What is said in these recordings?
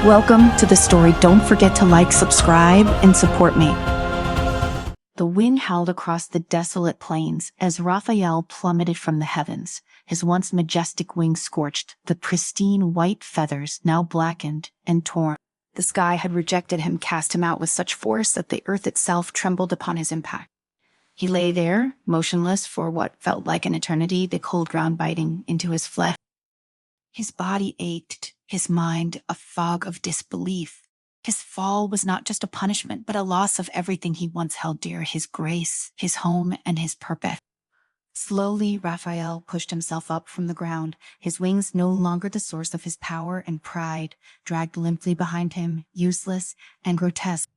Welcome to the story. Don't forget to like, subscribe, and support me. The wind howled across the desolate plains as Raphael plummeted from the heavens, his once majestic wings scorched, the pristine white feathers now blackened and torn. The sky had rejected him, cast him out with such force that the earth itself trembled upon his impact. He lay there, motionless for what felt like an eternity, the cold ground biting into his flesh. His body ached, his mind a fog of disbelief. His fall was not just a punishment, but a loss of everything he once held dear, his grace, his home, and his purpose. Slowly, Raphael pushed himself up from the ground, his wings no longer the source of his power and pride, dragged limply behind him, useless and grotesque.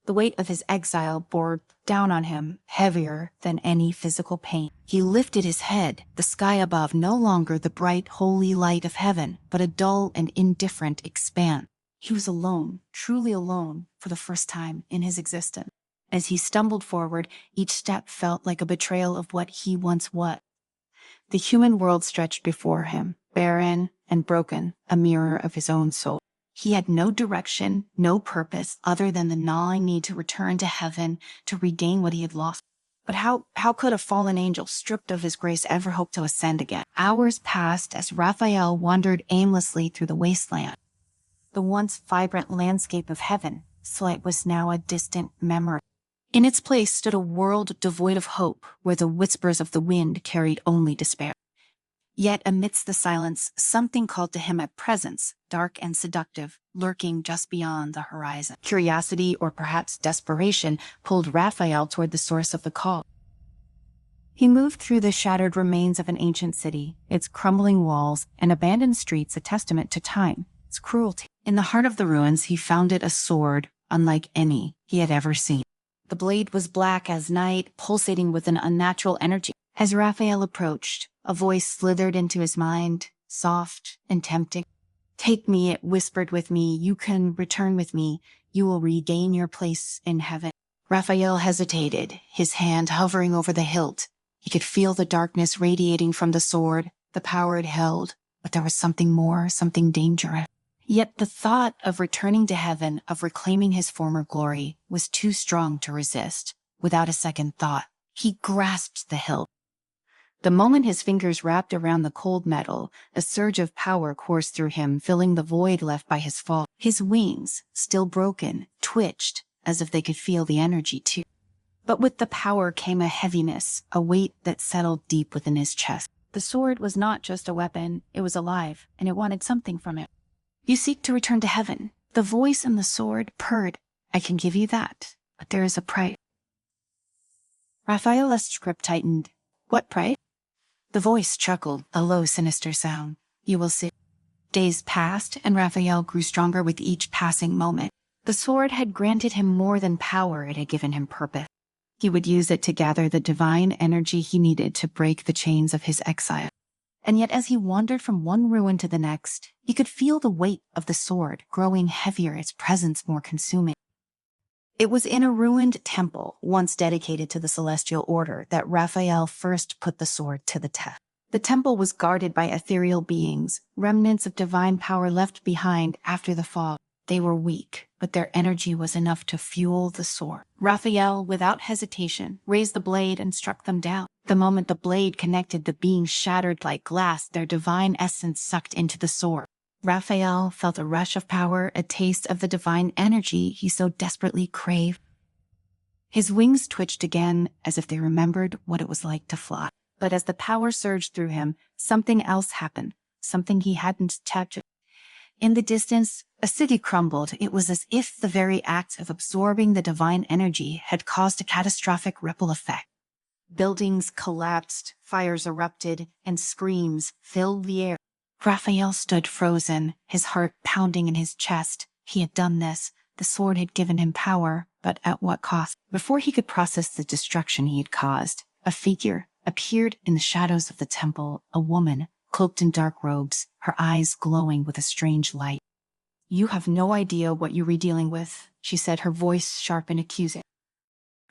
The weight of his exile bore down on him, heavier than any physical pain. He lifted his head, the sky above no longer the bright, holy light of heaven, but a dull and indifferent expanse. He was alone, truly alone, for the first time in his existence. As he stumbled forward, each step felt like a betrayal of what he once was. The human world stretched before him, barren and broken, a mirror of his own soul. He had no direction, no purpose, other than the gnawing need to return to heaven, to regain what he had lost. But how could a fallen angel, stripped of his grace, ever hope to ascend again? Hours passed as Raphael wandered aimlessly through the wasteland. The once vibrant landscape of heaven, Slight, was now a distant memory. In its place stood a world devoid of hope, where the whispers of the wind carried only despair. Yet amidst the silence, something called to him a presence, dark and seductive, lurking just beyond the horizon. Curiosity, or perhaps desperation, pulled Raphael toward the source of the call. He moved through the shattered remains of an ancient city, its crumbling walls and abandoned streets a testament to time, its cruelty. In the heart of the ruins, he found a sword unlike any he had ever seen. The blade was black as night, pulsating with an unnatural energy. As Raphael approached, a voice slithered into his mind, soft and tempting. "Take me," it whispered with me. "You can return with me. You will regain your place in heaven." Raphael hesitated, his hand hovering over the hilt. He could feel the darkness radiating from the sword, the power it held, but there was something more, something dangerous. Yet the thought of returning to heaven, of reclaiming his former glory, was too strong to resist. Without a second thought, he grasped the hilt. The moment his fingers wrapped around the cold metal, a surge of power coursed through him, filling the void left by his fall. His wings, still broken, twitched, as if they could feel the energy too. But with the power came a heaviness, a weight that settled deep within his chest. The sword was not just a weapon, it was alive, and it wanted something from it. "You seek to return to heaven." The voice in the sword purred. "I can give you that, but there is a price." Raphael's grip tightened. "What price?" The voice chuckled, a low, sinister sound. "You will see." Days passed, and Raphael grew stronger with each passing moment. The sword had granted him more than power, it had given him purpose. He would use it to gather the divine energy he needed to break the chains of his exile. And yet as he wandered from one ruin to the next, he could feel the weight of the sword growing heavier, its presence more consuming. It was in a ruined temple, once dedicated to the celestial order, that Raphael first put the sword to the test. The temple was guarded by ethereal beings, remnants of divine power left behind after the fall. They were weak, but their energy was enough to fuel the sword. Raphael, without hesitation, raised the blade and struck them down. The moment the blade connected, the beings shattered like glass, their divine essence sucked into the sword. Raphael felt a rush of power, a taste of the divine energy he so desperately craved. His wings twitched again, as if they remembered what it was like to fly. But as the power surged through him, something else happened, something he hadn't touched. In the distance, a city crumbled. It was as if the very act of absorbing the divine energy had caused a catastrophic ripple effect. Buildings collapsed, fires erupted, and screams filled the air. Raphael stood frozen, his heart pounding in his chest. He had done this. The sword had given him power, but at what cost? Before he could process the destruction he had caused, a figure appeared in the shadows of the temple, a woman, cloaked in dark robes, her eyes glowing with a strange light. "You have no idea what you were dealing with," she said, her voice sharp and accusing.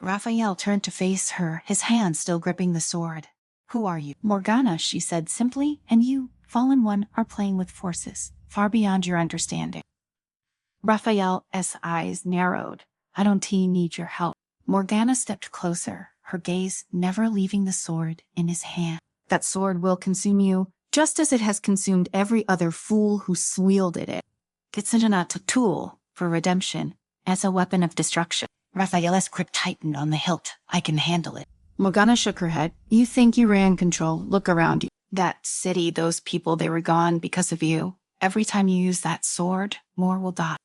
Raphael turned to face her, his hand still gripping the sword. "Who are you?" "Morgana," she said simply, "and you, Fallen One, are playing with forces far beyond your understanding." Raphael's eyes narrowed. I don't need your help. Morgana stepped closer, her gaze never leaving the sword in his hand. That sword will consume you, just as it has consumed every other fool who wielded it. It's not a tool for redemption, as a weapon of destruction. Raphael's grip tightened on the hilt. I can handle it. Morgana shook her head. You think you ran control? Look around you. That city, those people, they were gone because of you. Every time you use that sword, more will die.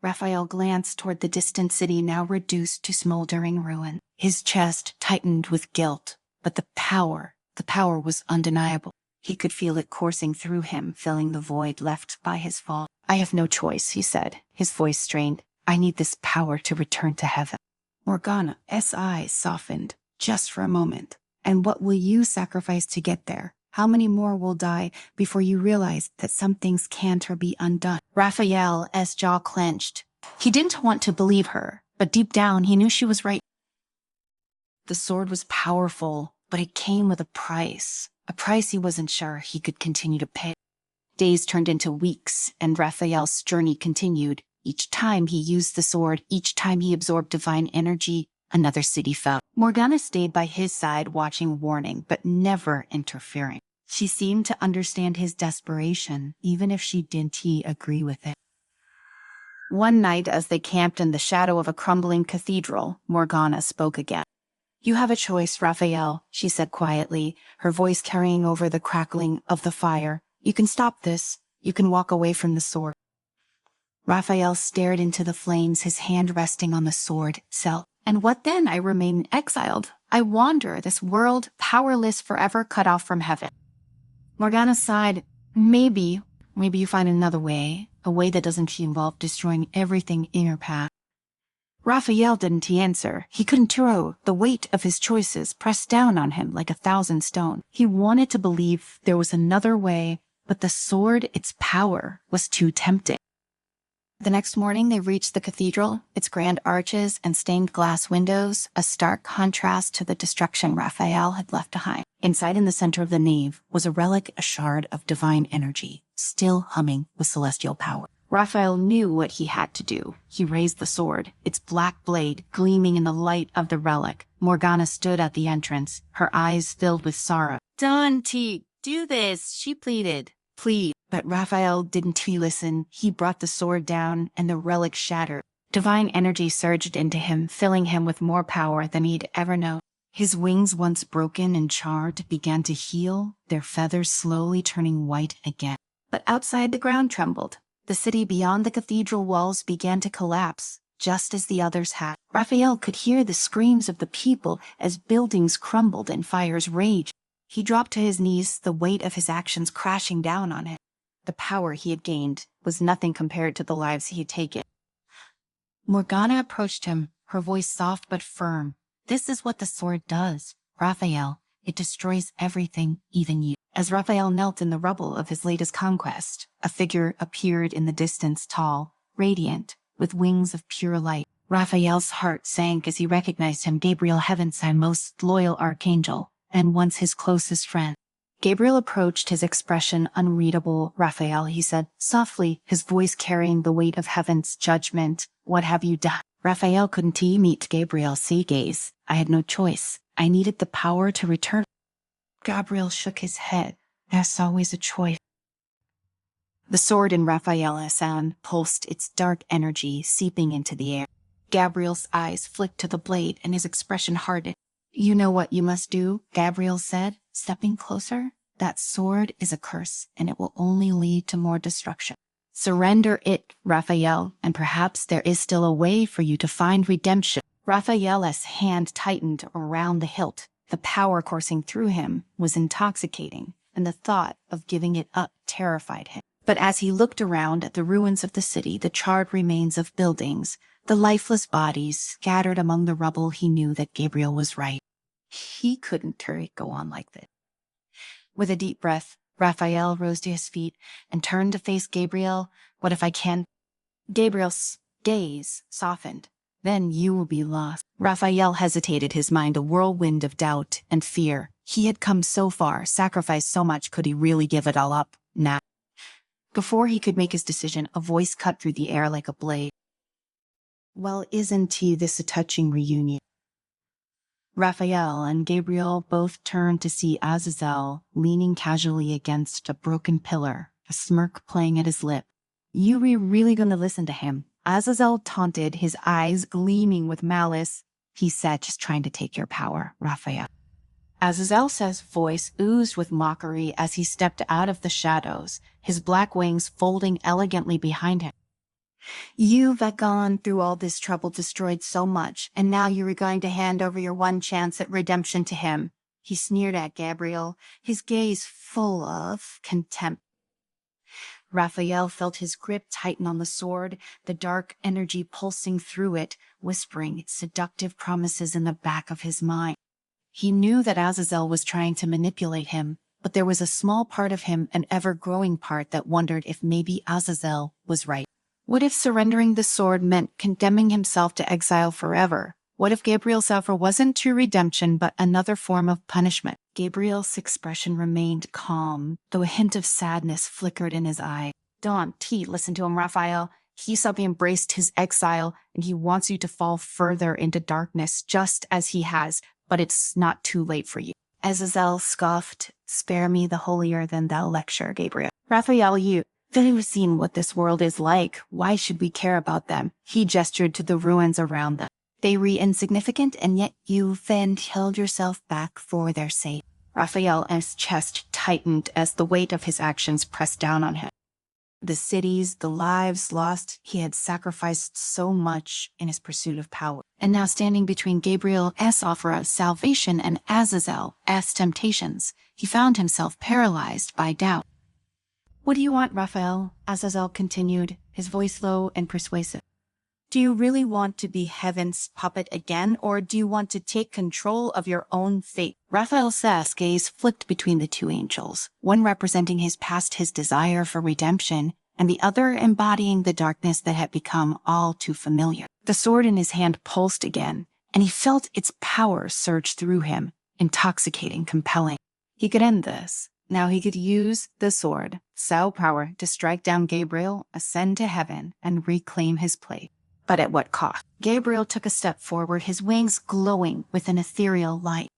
Raphael glanced toward the distant city, now reduced to smoldering ruin. His chest tightened with guilt, but the power was undeniable. He could feel it coursing through him, filling the void left by his fall. I have no choice, he said, his voice strained. I need this power to return to heaven. Morgana's eyes softened, just for a moment. And what will you sacrifice to get there? How many more will die before you realize that some things can't or be undone? Raphael's jaw clenched. He didn't want to believe her, but deep down he knew she was right. The sword was powerful, but it came with a price he wasn't sure he could continue to pay. Days turned into weeks, and Raphael's journey continued. Each time he used the sword, each time he absorbed divine energy, another city fell. Morgana stayed by his side, watching, warning, but never interfering. She seemed to understand his desperation, even if she didn't agree with it. One night, as they camped in the shadow of a crumbling cathedral, Morgana spoke again. You have a choice, Raphael, she said quietly, her voice carrying over the crackling of the fire. You can stop this. You can walk away from the sword. Raphael stared into the flames, his hand resting on the sword itself. And what then? I remain exiled. I wander this world, powerless, forever cut off from heaven. Morgana sighed. Maybe you find another way, a way that doesn't involve destroying everything in your path. Raphael didn't answer. He couldn't throw. The weight of his choices pressed down on him like 1,000 stones. He wanted to believe there was another way, but the sword, its power, was too tempting. The next morning they reached the cathedral, its grand arches and stained glass windows, a stark contrast to the destruction Raphael had left behind. Inside, in the center of the nave, was a relic, a shard of divine energy, still humming with celestial power. Raphael knew what he had to do. He raised the sword, its black blade gleaming in the light of the relic. Morgana stood at the entrance, her eyes filled with sorrow. Don't do this, she pleaded. Please. But Raphael didn't listen. He brought the sword down, and the relic shattered. Divine energy surged into him, filling him with more power than he'd ever known. His wings, once broken and charred, began to heal, their feathers slowly turning white again. But outside, the ground trembled. The city beyond the cathedral walls began to collapse, just as the others had. Raphael could hear the screams of the people as buildings crumbled and fires raged. He dropped to his knees, the weight of his actions crashing down on him. The power he had gained was nothing compared to the lives he had taken. Morgana approached him, her voice soft but firm. This is what the sword does, Raphael. It destroys everything, even you. As Raphael knelt in the rubble of his latest conquest, a figure appeared in the distance, tall, radiant, with wings of pure light. Raphael's heart sank as he recognized him, Gabriel, heaven's most loyal archangel, and once his closest friend. Gabriel approached, his expression unreadable. Raphael, he said, softly, his voice carrying the weight of heaven's judgment. What have you done? Raphael couldn't meet Gabriel's gaze. I had no choice. I needed the power to return. Gabriel shook his head. There's always a choice. The sword in Raphael's hand pulsed, its dark energy seeping into the air. Gabriel's eyes flicked to the blade, and his expression hardened. You know what you must do, Gabriel said, stepping closer. That sword is a curse, and it will only lead to more destruction. Surrender it, Raphael, and perhaps there is still a way for you to find redemption. Raphael's hand tightened around the hilt. The power coursing through him was intoxicating, and the thought of giving it up terrified him. But as he looked around at the ruins of the city, the charred remains of buildings, the lifeless bodies scattered among the rubble, he knew that Gabriel was right. He couldn't go on like this. With a deep breath, Raphael rose to his feet and turned to face Gabriel. What if I can? Gabriel's gaze softened. Then you will be lost. Raphael hesitated, his mind a whirlwind of doubt and fear. He had come so far, sacrificed so much. Could he really give it all up? Nah. Before he could make his decision, a voice cut through the air like a blade. "Well, isn't this a touching reunion?" Raphael and Gabriel both turned to see Azazel leaning casually against a broken pillar, a smirk playing at his lip. "You were really gonna listen to him?" Azazel taunted, his eyes gleaming with malice. "He said just trying to take your power, Raphael." Azazel's voice oozed with mockery as he stepped out of the shadows, his black wings folding elegantly behind him. "You've gone through all this trouble, destroyed so much, and now you were going to hand over your one chance at redemption to him." He sneered at Gabriel, his gaze full of contempt. Raphael felt his grip tighten on the sword, the dark energy pulsing through it, whispering seductive promises in the back of his mind. He knew that Azazel was trying to manipulate him, but there was a small part of him, an ever-growing part, that wondered if maybe Azazel was right. What if surrendering the sword meant condemning himself to exile forever? What if Gabriel's offer wasn't true redemption, but another form of punishment? Gabriel's expression remained calm, though a hint of sadness flickered in his eye. "Don't listen to him, Raphael. He self-embraced his exile, and he wants you to fall further into darkness, just as he has, but it's not too late for you." Azazel scoffed. "Spare me the holier-than-thou lecture, Gabriel. Raphael, you've seen what this world is like. Why should we care about them?" He gestured to the ruins around them. "They were insignificant, and yet you've held yourself back for their sake." Raphael's chest tightened as the weight of his actions pressed down on him. The cities, the lives lost, he had sacrificed so much in his pursuit of power. And now, standing between Gabriel's offer of salvation and Azazel's temptations, he found himself paralyzed by doubt. "What do you want, Raphael?" Azazel continued, his voice low and persuasive. "Do you really want to be heaven's puppet again, or do you want to take control of your own fate?" Raphael's gaze flicked between the two angels, one representing his past, his desire for redemption, and the other embodying the darkness that had become all too familiar. The sword in his hand pulsed again, and he felt its power surge through him, intoxicating, compelling. He could end this. Now he could use the sword, sow power, to strike down Gabriel, ascend to heaven, and reclaim his place. But at what cost? Gabriel took a step forward, his wings glowing with an ethereal light.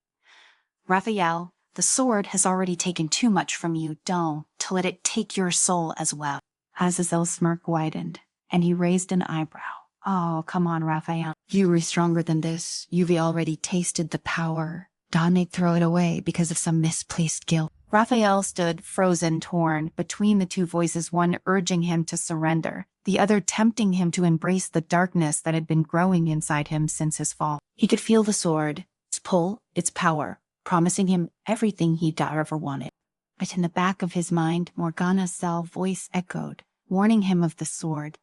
"Raphael, the sword has already taken too much from you. Don't let it take your soul as well." Azazel's smirk widened, and he raised an eyebrow. "Oh, come on, Raphael. You were stronger than this. You've already tasted the power. Don't throw it away because of some misplaced guilt." Raphael stood frozen, torn between the two voices, one urging him to surrender, the other tempting him to embrace the darkness that had been growing inside him since his fall. He could feel the sword, its pull, its power, promising him everything he'd ever wanted. But in the back of his mind, Morgana's voice echoed, warning him of the sword's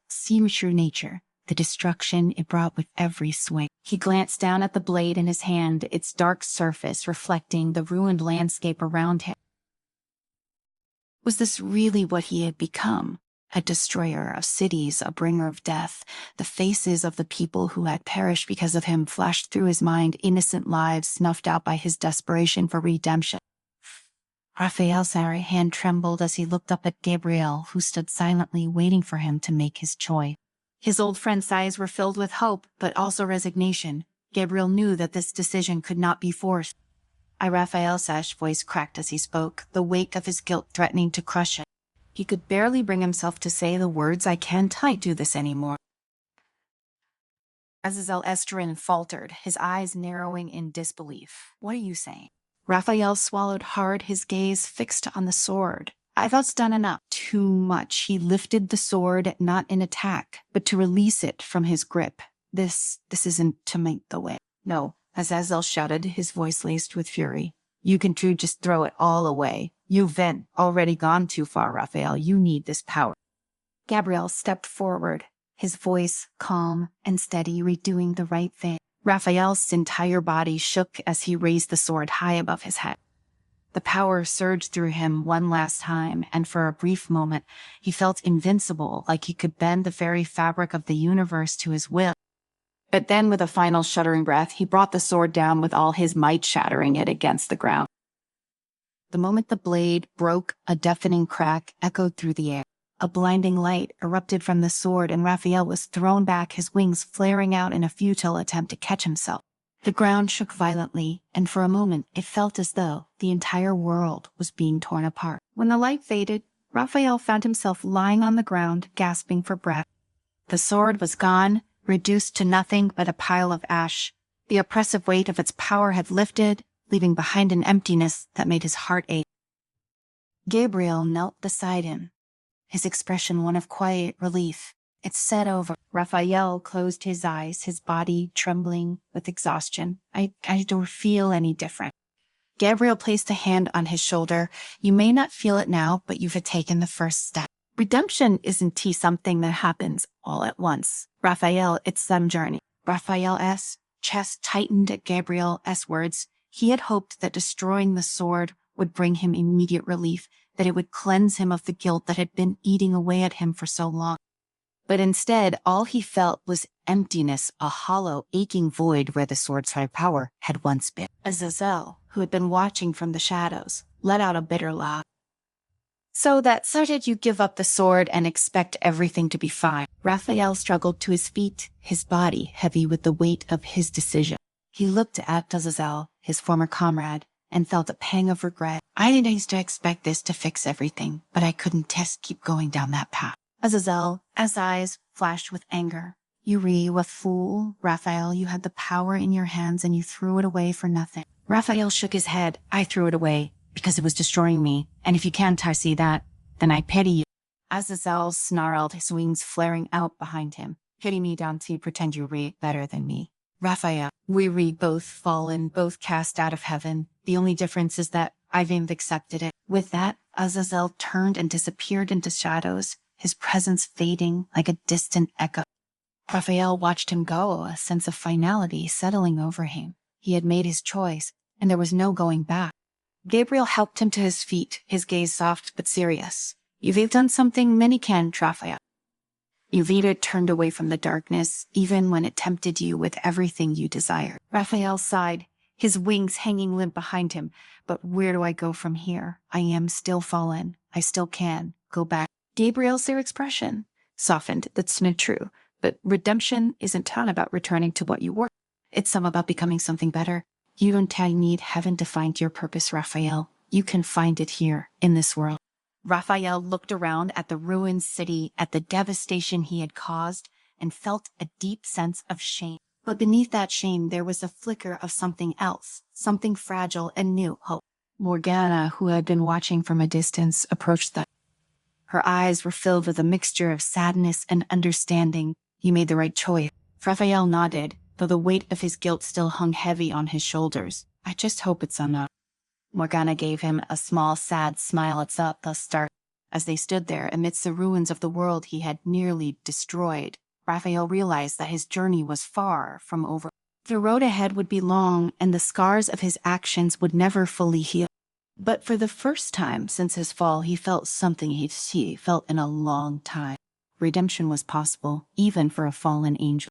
true nature, the destruction it brought with every swing. He glanced down at the blade in his hand, its dark surface reflecting the ruined landscape around him. Was this really what he had become? A destroyer of cities, a bringer of death. The faces of the people who had perished because of him flashed through his mind, innocent lives snuffed out by his desperation for redemption. Raphael's hand trembled as he looked up at Gabriel, who stood silently waiting for him to make his choice. His old friend's eyes were filled with hope, but also resignation. Gabriel knew that this decision could not be forced. Raphael's voice cracked as he spoke, the weight of his guilt threatening to crush him. He could barely bring himself to say the words, "I can't do this anymore." Azazel Estrin faltered, his eyes narrowing in disbelief. "What are you saying?" Raphael swallowed hard, his gaze fixed on the sword. "I thought it's done enough." Too much. He lifted the sword, not in attack, but to release it from his grip. This isn't to make the way. "No," Azazel shouted, his voice laced with fury. "You can just throw it all away. You've already gone too far, Raphael. You need this power." Gabriel stepped forward, his voice calm and steady, redoing the right thing. Raphael's entire body shook as he raised the sword high above his head. The power surged through him one last time, and for a brief moment, he felt invincible, like he could bend the very fabric of the universe to his will. But then, with a final shuddering breath, he brought the sword down with all his might, shattering it against the ground. The moment the blade broke, a deafening crack echoed through the air. A blinding light erupted from the sword and Raphael was thrown back, his wings flaring out in a futile attempt to catch himself. The ground shook violently, and for a moment it felt as though the entire world was being torn apart. When the light faded, Raphael found himself lying on the ground, gasping for breath. The sword was gone, reduced to nothing but a pile of ash. The oppressive weight of its power had lifted, leaving behind an emptiness that made his heart ache. Gabriel knelt beside him, his expression one of quiet relief. It set over. Raphael closed his eyes, his body trembling with exhaustion. I don't feel any different. Gabriel placed a hand on his shoulder. You may not feel it now, but you've taken the first step. Redemption isn't something that happens all at once. Raphael, it's some journey. Raphael's chest tightened at Gabriel's words. He had hoped that destroying the sword would bring him immediate relief, that it would cleanse him of the guilt that had been eating away at him for so long. But instead, all he felt was emptiness, a hollow, aching void where the sword's high power had once been. Azazel, who had been watching from the shadows, let out a bitter laugh. So that's did you give up the sword and expect everything to be fine? Raphael struggled to his feet, his body heavy with the weight of his decision. He looked at Azazel, his former comrade, and felt a pang of regret. I didn't used to expect this to fix everything, but I couldn't keep going down that path. Azazel's eyes flashed with anger. You a fool. Raphael, you had the power in your hands and you threw it away for nothing. Raphael shook his head. I threw it away because it was destroying me, and if you can't see that, then I pity you. Azazel snarled, his wings flaring out behind him. Pity me, don't you pretend you're better than me. Raphael, we both fallen, both cast out of heaven. The only difference is that I've accepted it. With that, Azazel turned and disappeared into shadows, his presence fading like a distant echo. Raphael watched him go, a sense of finality settling over him. He had made his choice, and there was no going back. Gabriel helped him to his feet, his gaze soft but serious. You've done something many can't, Raphael. You've turned away from the darkness, even when it tempted you with everything you desired. Raphael sighed, his wings hanging limp behind him. But where do I go from here? I am still fallen. I still can go back. Gabriel's expression softened. That's not true. But redemption isn't about returning to what you were. It's some about becoming something better. You don't need heaven to find your purpose, Raphael. You can find it here, in this world. Raphael looked around at the ruined city, at the devastation he had caused, and felt a deep sense of shame. But beneath that shame, there was a flicker of something else, something fragile and new, hope. Morgana, who had been watching from a distance, approached them. Her eyes were filled with a mixture of sadness and understanding. You made the right choice. Raphael nodded, though the weight of his guilt still hung heavy on his shoulders. I just hope it's enough. Morgana gave him a small, sad smile at the start. As they stood there amidst the ruins of the world he had nearly destroyed, Raphael realized that his journey was far from over. The road ahead would be long, and the scars of his actions would never fully heal. But for the first time since his fall, he felt something he'd felt in a long time. Redemption was possible, even for a fallen angel.